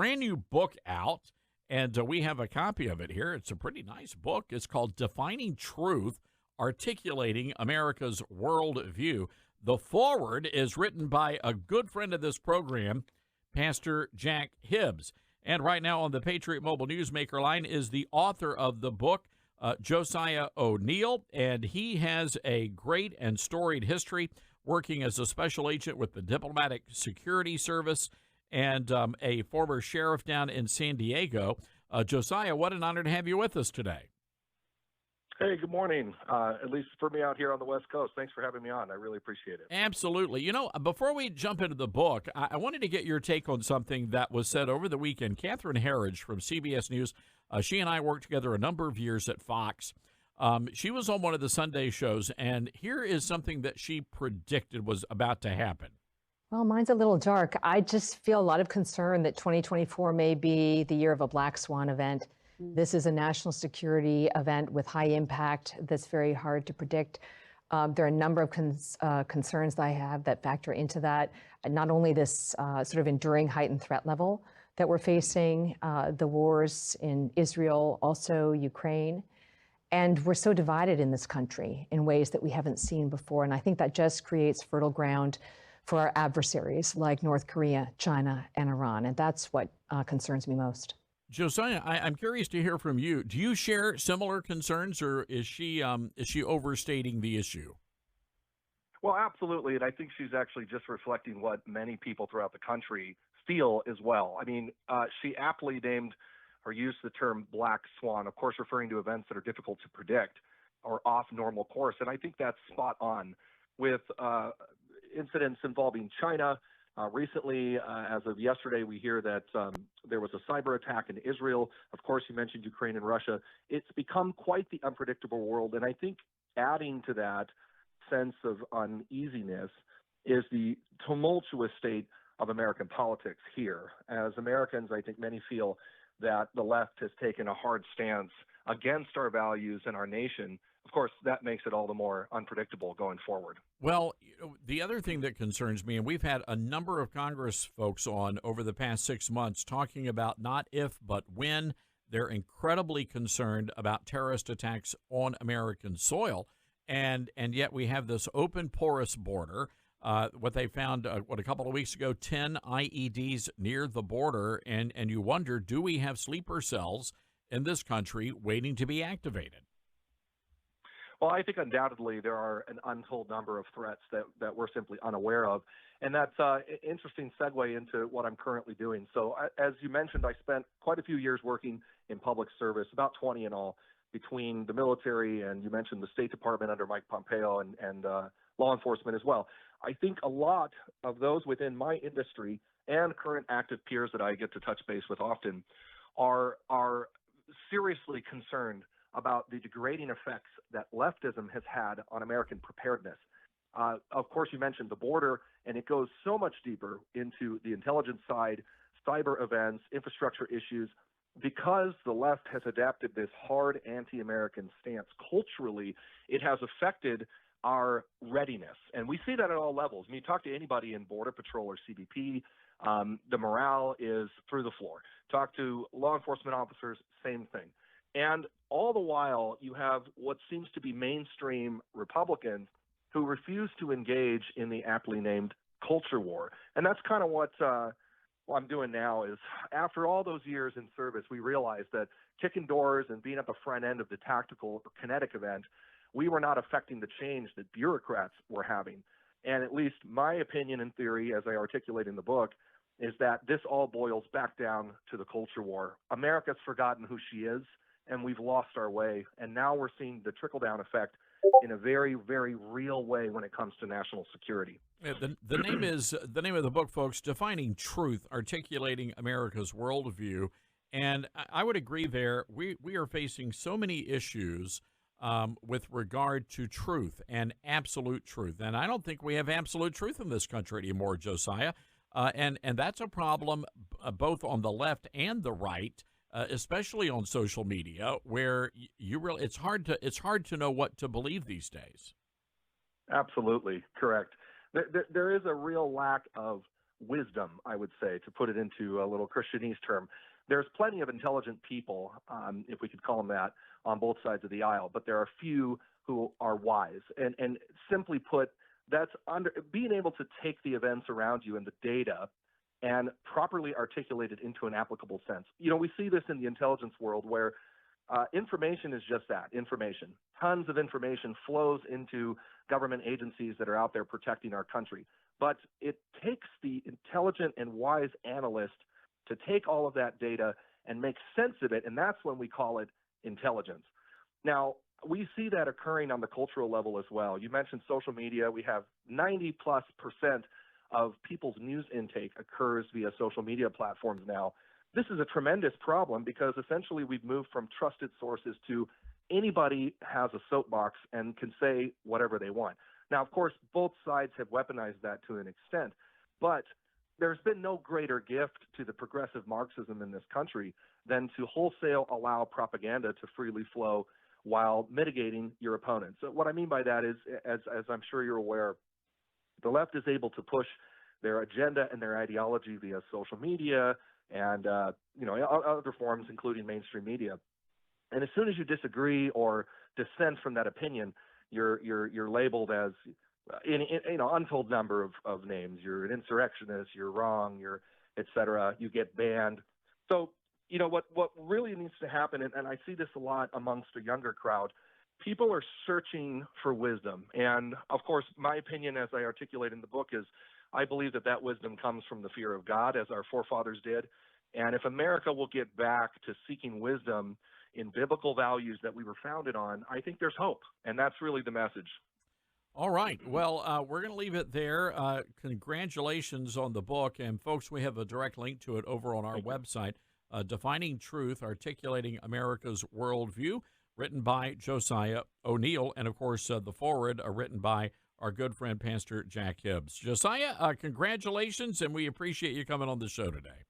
brand new book out, and we have a copy of it here. It's a pretty nice book. It's called Defining Truth, Articulating America's Worldview. The foreword is written by a good friend of this program, Pastor Jack Hibbs. And right now on the Patriot Mobile Newsmaker line is the author of the book, Josiah O'Neil, and he has a great and storied history working as a special agent with the Diplomatic Security Service and a former sheriff down in San Diego. Josiah, what an honor to have you with us today. Hey, good morning. At least for me out here on the West Coast. Thanks for having me on. I really appreciate it. Absolutely. You know, before we jump into the book, I wanted to get your take on something that was said over the weekend. Catherine Herridge from CBS News, she and I worked together a number of years at Fox. She was on one of the Sunday shows, and here is something that she predicted was about to happen. Well, mine's a little dark. I just feel a lot of concern that 2024 may be the year of a black swan event. This is a national security event with high impact that's very hard to predict. There are a number of concerns that I have that factor into that. Not only this sort of enduring heightened threat level that we're facing, the wars in Israel, also Ukraine. And we're so divided in this country in ways that we haven't seen before. And I think that just creates fertile ground for our adversaries like North Korea, China, and Iran. And that's what concerns me most. Josiah, I'm curious to hear from you. Do you share similar concerns, or is she overstating the issue? Well, absolutely. And I think she's actually just reflecting what many people throughout the country feel as well. I mean, she aptly named or used the term black swan, of course, referring to events that are difficult to predict or off normal course. And I think that's spot on with incidents involving China. Recently, as of yesterday, we hear that there was a cyber attack in Israel. Of course, you mentioned Ukraine and Russia. It's become quite the unpredictable world. And I think adding to that sense of uneasiness is the tumultuous state of American politics here. As Americans, I think many feel that the left has taken a hard stance against our values and our nation. Of course, that makes it all the more unpredictable going forward. Well, the other thing that concerns me, and we've had a number of Congress folks on over the past 6 months talking about not if, but when. They're incredibly concerned about terrorist attacks on American soil. And yet we have this open, porous border. What they found, a couple of weeks ago, 10 IEDs near the border. And you wonder, do we have sleeper cells in this country waiting to be activated? Well, I think undoubtedly there are an untold number of threats that we're simply unaware of. And that's an interesting segue into what I'm currently doing. So as you mentioned, I spent quite a few years working in public service, about 20 in all, between the military and you mentioned the State Department under Mike Pompeo and law enforcement as well. I think a lot of those within my industry and current active peers that I get to touch base with often are seriously concerned about the degrading effects that leftism has had on American preparedness. Of course, you mentioned the border, and it goes so much deeper into the intelligence side, cyber events, infrastructure issues. Because the left has adapted this hard anti-American stance culturally, it has affected our readiness. And we see that at all levels. I mean, you talk to anybody in Border Patrol or CBP, the morale is through the floor. Talk to law enforcement officers, same thing. And all the while, you have what seems to be mainstream Republicans who refuse to engage in the aptly named culture war. And that's kind of what I'm doing now is after all those years in service, we realized that kicking doors and being at the front end of the tactical or kinetic event, we were not affecting the change that bureaucrats were having. And at least my opinion and theory, as I articulate in the book, is that this all boils back down to the culture war. America's forgotten who she is, and we've lost our way. And now we're seeing the trickle-down effect in a very, very real way when it comes to national security. Yeah, the name is the name of the book, folks, Defining Truth, Articulating America's Worldview. And I would agree there. We are facing so many issues with regard to truth and absolute truth. And I don't think we have absolute truth in this country anymore, Josiah. And that's a problem both on the left and the right. Especially on social media, where it's hard to know what to believe these days. Absolutely correct. There is a real lack of wisdom, I would say, to put it into a little Christianese term. There's plenty of intelligent people, if we could call them that, on both sides of the aisle, but there are few who are wise. And simply put, that's being able to take the events around you and the data and properly articulate it into an applicable sense. You know, we see this in the intelligence world where information is just that, information. Tons of information flows into government agencies that are out there protecting our country. But it takes the intelligent and wise analyst to take all of that data and make sense of it, and that's when we call it intelligence. Now, we see that occurring on the cultural level as well. You mentioned social media. We have 90+% of people's news intake occurs via social media platforms now. This is a tremendous problem because essentially we've moved from trusted sources to anybody has a soapbox and can say whatever they want. Now, of course, both sides have weaponized that to an extent, but there's been no greater gift to the progressive Marxism in this country than to wholesale allow propaganda to freely flow while mitigating your opponents. So what I mean by that is, as I'm sure you're aware, the left is able to push their agenda and their ideology via social media and other forms, including mainstream media. And as soon as you disagree or dissent from that opinion, you're labeled as untold number of names. You're an insurrectionist. You're wrong. You're et cetera. You get banned. So what really needs to happen, and I see this a lot amongst a younger crowd. People are searching for wisdom, and of course, my opinion, as I articulate in the book, is I believe that wisdom comes from the fear of God, as our forefathers did. And if America will get back to seeking wisdom in biblical values that we were founded on, I think there's hope, and that's really the message. All right. Well, we're going to leave it there. Congratulations on the book. And, folks, we have a direct link to it over on our website, Defining Truth, Articulating America's Worldview, written by Josiah O'Neil. And, of course, the foreword written by our good friend, Pastor Jack Hibbs. Josiah, congratulations, and we appreciate you coming on the show today.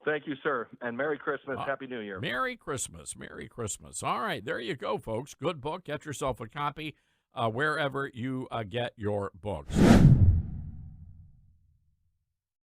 Thank you, sir, and Merry Christmas. Happy New Year. Merry Christmas. Merry Christmas. All right, there you go, folks. Good book. Get yourself a copy wherever you get your books.